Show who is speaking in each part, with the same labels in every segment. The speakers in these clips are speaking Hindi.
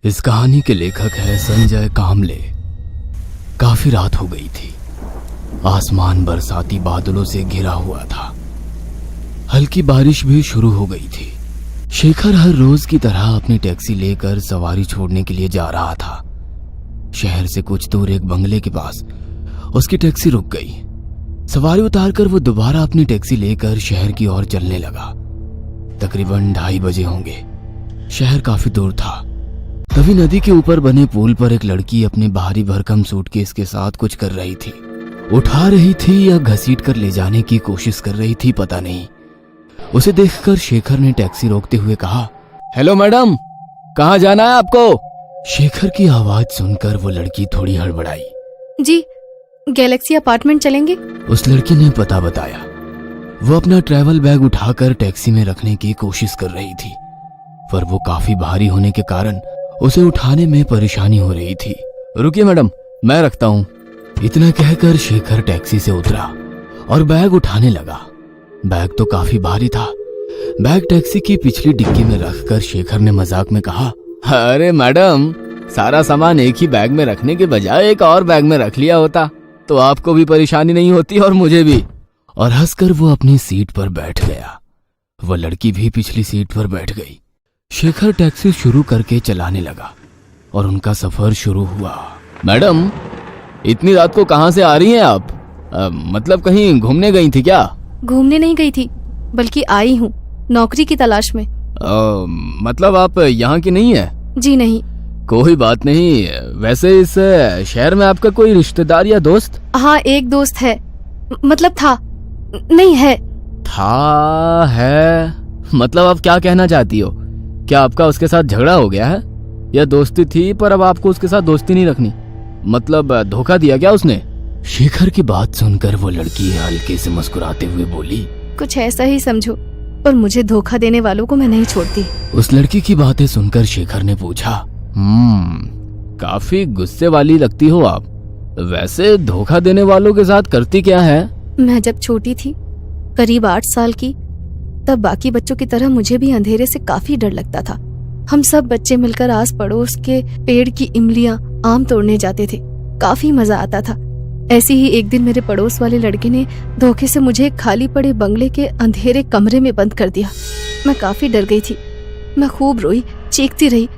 Speaker 1: इस कहानी के लेखक है संजय कामले। काफी रात हो गई थी। आसमान बरसाती बादलों से घिरा हुआ था। हल्की बारिश भी शुरू हो गई थी। शेखर हर रोज की तरह अपनी टैक्सी लेकर सवारी छोड़ने के लिए जा रहा था। शहर से कुछ दूर एक बंगले के पास उसकी टैक्सी रुक गई। सवारी उतारकर वो दोबारा अपनी टैक्सी लेकर शहर की ओर चलने लगा। तकरीबन 2:30 बजे होंगे। शहर काफी दूर था। तभी नदी के ऊपर बने पुल पर एक लड़की अपने भारी भरकम सूटकेस के साथ कुछ कर रही थी। उठा रही थी या घसीट कर ले जाने की कोशिश कर रही थी, पता नहीं। उसे देखकर शेखर ने टैक्सी रोकते हुए कहा, हेलो मैडम, कहाँ जाना है आपको? शेखर की आवाज सुनकर वो लड़की थोड़ी हड़बड़ाई।
Speaker 2: जी, गैलेक्सी अपार्टमेंट चलेंगे?
Speaker 1: उस लड़की ने पता बताया। वो अपना ट्रैवल बैग उठाकर टैक्सी में रखने की कोशिश कर रही थी, पर वो काफी भारी होने के कारण उसे उठाने में परेशानी हो रही थी। रुकिए मैडम, मैं रखता हूँ। इतना कहकर शेखर टैक्सी से उतरा और बैग उठाने लगा। बैग तो काफी भारी था। बैग टैक्सी की पिछली डिक्की में रखकर शेखर ने मजाक में कहा, अरे मैडम, सारा सामान एक ही बैग में रखने के बजाय एक और बैग में रख लिया होता तो आपको भी परेशानी नहीं होती और मुझे भी। और हंसकर वो अपनी सीट पर बैठ गया। वो लड़की भी पिछली सीट पर बैठ गई। शेखर टैक्सी शुरू करके चलाने लगा और उनका सफर शुरू हुआ। मैडम, इतनी रात को कहाँ से आ रही हैं आप? मतलब कहीं घूमने गई थी क्या?
Speaker 2: घूमने नहीं गई थी, बल्कि आई हूँ नौकरी की तलाश में।
Speaker 1: मतलब आप यहाँ की नहीं है?
Speaker 2: जी नहीं।
Speaker 1: कोई बात नहीं। वैसे इस शहर में आपका कोई रिश्तेदार या दोस्त?
Speaker 2: हाँ, एक दोस्त है। मतलब था, नहीं है।
Speaker 1: था है? मतलब आप क्या कहना चाहती हो? क्या आपका उसके साथ झगड़ा हो गया है, या दोस्ती थी पर अब आपको उसके साथ दोस्ती नहीं रखनी? मतलब धोखा दिया क्या उसने? शेखर की बात सुनकर वो लड़की हल्के से मुस्कुराते हुए बोली,
Speaker 2: कुछ ऐसा ही समझो, पर मुझे धोखा देने वालों को मैं नहीं छोड़ती।
Speaker 1: उस लड़की की बातें सुनकर शेखर ने पूछा, काफी गुस्से वाली लगती हो आप। वैसे धोखा देने वालों के साथ करती क्या है?
Speaker 2: मैं जब छोटी थी, करीब 8 साल की, तब बाकी बच्चों की तरह मुझे भी अंधेरे से काफी डर लगता था। हम सब बच्चे मिलकर आस पड़ोस के पेड़ की इमलियां, आम तोड़ने जाते थे। काफी मजा आता था। ऐसे ही एक दिन मेरे पड़ोस वाले लड़के ने धोखे से मुझे खाली पड़े बंगले के अंधेरे कमरे में बंद कर दिया। मैं काफी डर गई थी। मैं खूब रोई, चीखती रही,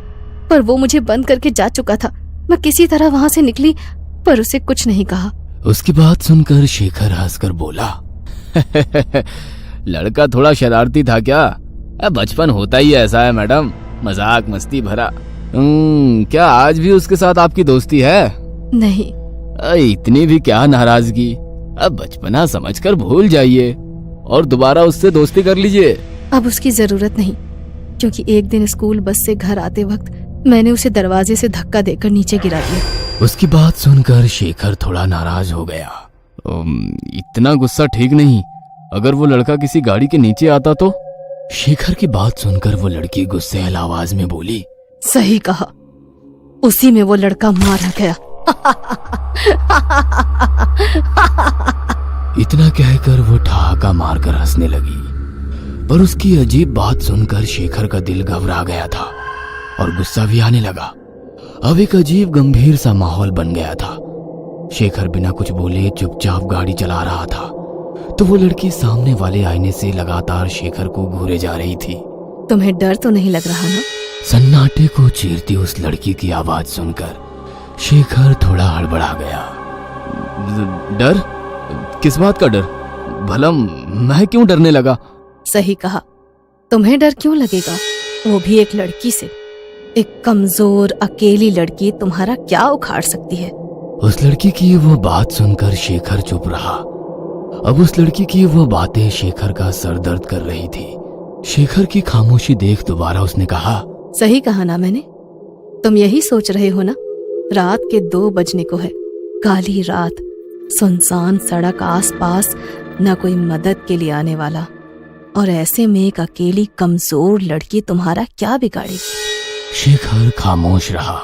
Speaker 2: पर वो मुझे बंद करके जा चुका था। मैं किसी तरह वहां से निकली, पर उसे कुछ नहीं कहा।
Speaker 1: उसकी बात सुनकर शेखर हंसकर बोला, लड़का थोड़ा शरारती था क्या? बचपन होता ही ऐसा है मैडम, मजाक मस्ती भरा। क्या आज भी उसके साथ आपकी दोस्ती है?
Speaker 2: नहीं।
Speaker 1: इतनी भी क्या नाराजगी? अब बचपना समझकर भूल जाइए और दोबारा उससे दोस्ती कर लीजिए।
Speaker 2: अब उसकी जरूरत नहीं, क्योंकि एक दिन स्कूल बस से घर आते वक्त मैंने उसे दरवाजे से धक्का देकर नीचे गिरा दिया।
Speaker 1: उसकी बात सुनकर शेखर थोड़ा नाराज हो गया। इतना गुस्सा ठीक नहीं। अगर वो लड़का किसी गाड़ी के नीचे आता तो? शेखर की बात सुनकर वो लड़की गुस्सैल आवाज में बोली,
Speaker 2: सही कहा, उसी में वो लड़का मारा गया।
Speaker 1: इतना कहकर वो ठहाका मारकर हंसने लगी। पर उसकी अजीब बात सुनकर शेखर का दिल घबरा गया था और गुस्सा भी आने लगा। अब एक अजीब गंभीर सा माहौल बन गया था। शेखर बिना कुछ बोले चुपचाप गाड़ी चला रहा था, तो वो लड़की सामने वाले आईने से लगातार शेखर को घूरे जा रही थी।
Speaker 2: तुम्हें डर तो नहीं लग रहा ना?
Speaker 1: सन्नाटे को चीरती उस लड़की की आवाज सुनकर शेखर थोड़ा हड़बड़ा गया। डर? किस बात का डर? भला मैं क्यों डरने लगा?
Speaker 2: सही कहा, तुम्हें डर क्यों लगेगा? वो भी एक लड़की से। एक कमजोर अकेली लड़की तुम्हारा क्या उखाड़ सकती है?
Speaker 1: उस लड़की की वो बात सुनकर शेखर चुप रहा। अब उस लड़की की वो बातें शेखर का सर दर्द कर रही थी। शेखर की खामोशी देख दोबारा उसने कहा,
Speaker 2: सही कहा ना मैंने? तुम यही सोच रहे हो ना? रात के 2 बजने को है, काली रात, सुनसान सड़क, आसपास न कोई मदद के लिए आने वाला, और ऐसे में एक अकेली कमजोर लड़की तुम्हारा क्या बिगाड़ेगी?
Speaker 1: शेखर खामोश रहा।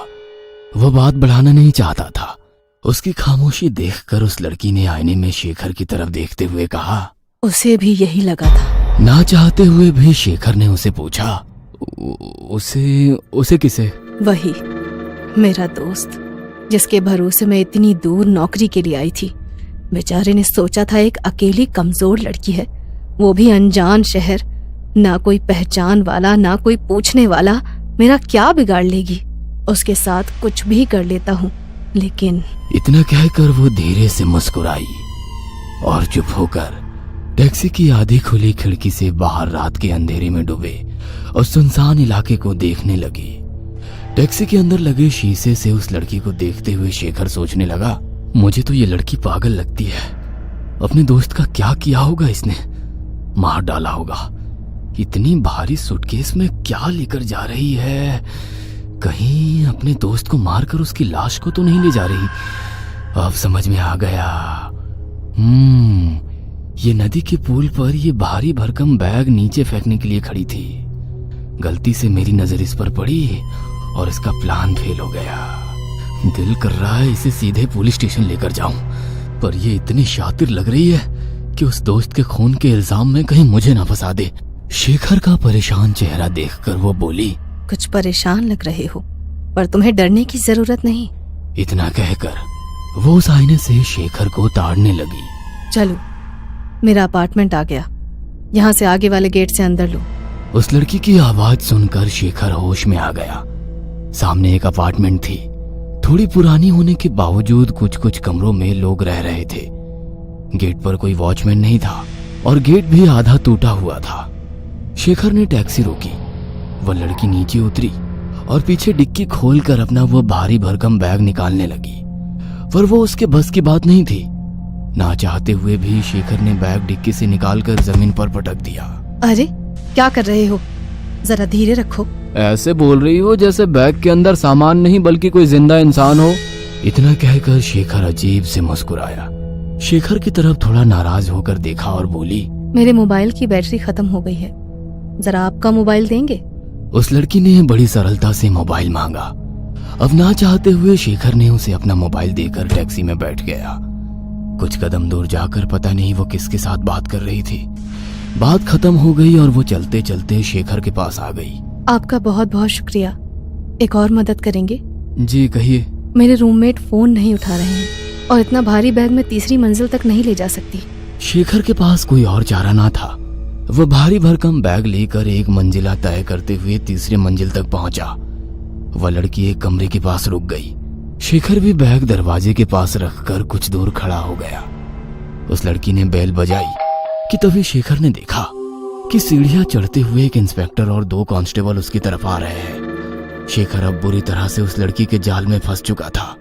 Speaker 1: वो बात बढ़ाना नहीं चाहता था। उसकी खामोशी देखकर उस लड़की ने आईने में शेखर की तरफ देखते हुए कहा,
Speaker 2: उसे भी यही लगा था।
Speaker 1: ना चाहते हुए भी शेखर ने उसे पूछा, उसे किसे?
Speaker 2: वही मेरा दोस्त जिसके भरोसे मैं इतनी दूर नौकरी के लिए आई थी। बेचारे ने सोचा था एक अकेली कमजोर लड़की है, वो भी अनजान शहर, ना कोई पहचान वाला ना कोई पूछने वाला, मेरा क्या बिगाड़ लेगी। उसके साथ कुछ भी कर लेता हूँ, लेकिन
Speaker 1: इतना कहकर वो धीरे से मुस्कुराई और चुप होकर टैक्सी की आधी खुली खिड़की से बाहर रात के अंधेरे में डूबे और सुनसान इलाके को देखने लगी। टैक्सी के अंदर लगे शीशे से उस लड़की को देखते हुए शेखर सोचने लगा, मुझे तो ये लड़की पागल लगती है। अपने दोस्त का क्या किया होगा इसने? मार डाला होगा। इतनी भारी सूटकेस में क्या लेकर जा रही है? कहीं अपने दोस्त को मारकर उसकी लाश को तो नहीं ले जा रही? अब समझ में आ गया। ये नदी के पुल पर ये भारी भरकम बैग नीचे फेंकने के लिए खड़ी थी। गलती से मेरी नजर इस पर पड़ी और इसका प्लान फेल हो गया। दिल कर रहा है इसे सीधे पुलिस स्टेशन लेकर जाऊं, पर ये इतनी शातिर लग रही है कि उस दोस्त के खून के इल्जाम में कहीं मुझे ना फंसा दे। शेखर का परेशान चेहरा देखकर वो बोली,
Speaker 2: कुछ परेशान लग रहे हो, पर तुम्हें डरने की जरूरत नहीं।
Speaker 1: इतना कहकर वो उस आईने से शेखर को ताड़ने लगी।
Speaker 2: चलो, मेरा अपार्टमेंट आ गया, यहाँ से आगे वाले गेट से अंदर लो।
Speaker 1: उस लड़की की आवाज सुनकर शेखर होश में आ गया। सामने एक अपार्टमेंट थी। थोड़ी पुरानी होने के बावजूद कुछ कुछ कमरों में लोग रह रहे थे। गेट पर कोई वॉचमैन नहीं था और गेट भी आधा टूटा हुआ था। शेखर ने टैक्सी रोकी। वह लड़की नीचे उतरी और पीछे डिक्की खोलकर अपना वो भारी भरकम बैग निकालने लगी, पर वो उसके बस की बात नहीं थी। ना चाहते हुए भी शेखर ने बैग डिक्की से निकालकर जमीन पर पटक दिया।
Speaker 2: अरे क्या कर रहे हो? जरा धीरे रखो।
Speaker 1: ऐसे बोल रही हो जैसे बैग के अंदर सामान नहीं बल्कि कोई जिंदा इंसान हो। इतना कहकर शेखर अजीब से मुस्कुराया। शेखर की तरफ थोड़ा नाराज होकर देखा और बोली,
Speaker 2: मेरे मोबाइल की बैटरी खत्म हो गई है, जरा आपका मोबाइल देंगे?
Speaker 1: उस लड़की ने बड़ी सरलता से मोबाइल मांगा। अब ना चाहते हुए शेखर ने उसे अपना मोबाइल देकर टैक्सी में बैठ गया। कुछ कदम दूर जाकर पता नहीं वो किसके साथ बात कर रही थी। बात खत्म हो गई और वो चलते चलते शेखर के पास आ गई।
Speaker 2: आपका बहुत बहुत शुक्रिया। एक और मदद करेंगे?
Speaker 1: जी कहिए।
Speaker 2: मेरे रूममेट फोन नहीं उठा रहे हैं और इतना भारी बैग मैं तीसरी मंजिल तक नहीं ले जा सकती।
Speaker 1: शेखर के पास कोई और चारा ना था। वह भारी भरकम बैग लेकर एक मंजिला तय करते हुए तीसरी मंजिल तक पहुंचा। वह लड़की एक कमरे के पास रुक गई। शेखर भी बैग दरवाजे के पास रखकर कुछ दूर खड़ा हो गया। उस लड़की ने बेल बजाई कि तभी शेखर ने देखा कि सीढ़ियां चढ़ते हुए एक इंस्पेक्टर और 2 कांस्टेबल उसकी तरफ आ रहे हैं। शेखर अब बुरी तरह से उस लड़की के जाल में फंस चुका था।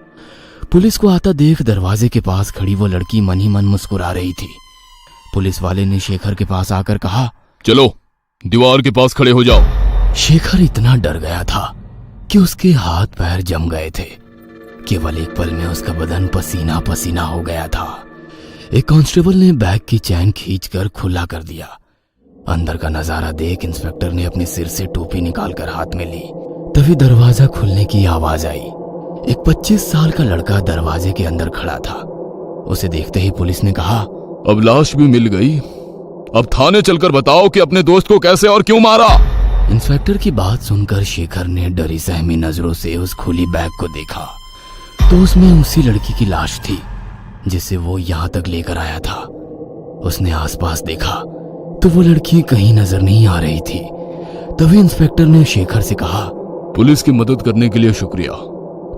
Speaker 1: पुलिस को आता देख दरवाजे के पास खड़ी वो लड़की मन ही मन मुस्कुरा रही थी। पुलिस वाले ने शेखर के पास आकर कहा,
Speaker 3: चलो दीवार के पास खड़े हो जाओ।
Speaker 1: शेखर इतना डर गया था कि उसके हाथ पैर जम गए थे। केवल एक पल में उसका बदन पसीना पसीना हो गया था। एक कांस्टेबल ने बैग की चैन खींचकर खुला कर दिया। अंदर का नजारा देख इंस्पेक्टर ने अपने सिर से टोपी निकालकर हाथ में ली। तभी दरवाजा खुलने की आवाज आई। एक 25 साल का लड़का दरवाजे के अंदर खड़ा था। उसे देखते ही पुलिस ने कहा,
Speaker 3: अब लाश भी मिल गई, अब थाने चलकर बताओ कि अपने दोस्त को कैसे और क्यों मारा।
Speaker 1: इंस्पेक्टर की बात सुनकर शेखर ने डरी सहमी नजरों से उस खुली बैग को देखा तो उसमें उसी लड़की की लाश थी जिसे वो यहाँ तक लेकर आया था। उसने आसपास देखा तो वो लड़की कहीं नजर नहीं आ रही थी। तभी इंस्पेक्टर ने शेखर से कहा,
Speaker 3: पुलिस की मदद करने के लिए शुक्रिया।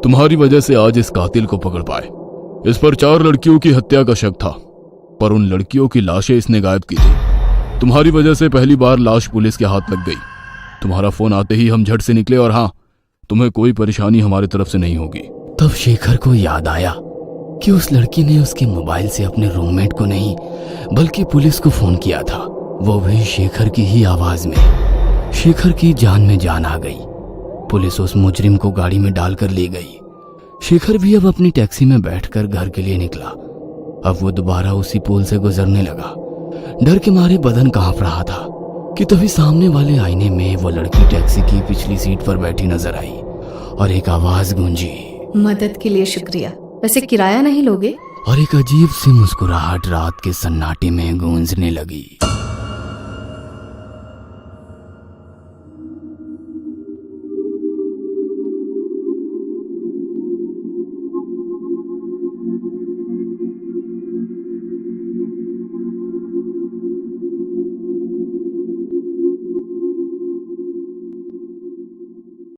Speaker 3: तुम्हारी वजह से आज इस कातिल को पकड़ पाए। इस पर 4 लड़कियों की हत्या का शक था, पर उन लड़कियों की लाशें इसने गायब की थी। तुम्हारी वजह से पहली बार लाश पुलिस के हाथ लग गई। तुम्हारा फोन आते ही हम झट से निकले और हाँ, तुम्हें कोई परेशानी हमारी तरफ से नहीं होगी।
Speaker 1: तब शेखर को याद आया कि उस लड़की ने उसके मोबाइल से अपने रूममेट को नहीं बल्कि पुलिस को फोन किया था, वो भी शेखर की ही आवाज में। शेखर की जान में जान आ गई। पुलिस उस मुजरिम को गाड़ी में डालकर ले गई। शेखर भी अब अपनी टैक्सी में बैठकर घर के लिए निकला। अब वो दोबारा उसी पुल से गुजरने लगा। डर के मारे बदन कांप रहा था कि तभी सामने वाले आईने में वो लड़की टैक्सी की पिछली सीट पर बैठी नजर आई और एक आवाज गूंजी,
Speaker 2: मदद के लिए शुक्रिया, वैसे किराया नहीं लोगे?
Speaker 1: और एक अजीब सी मुस्कुराहट रात के सन्नाटे में गूंजने लगी।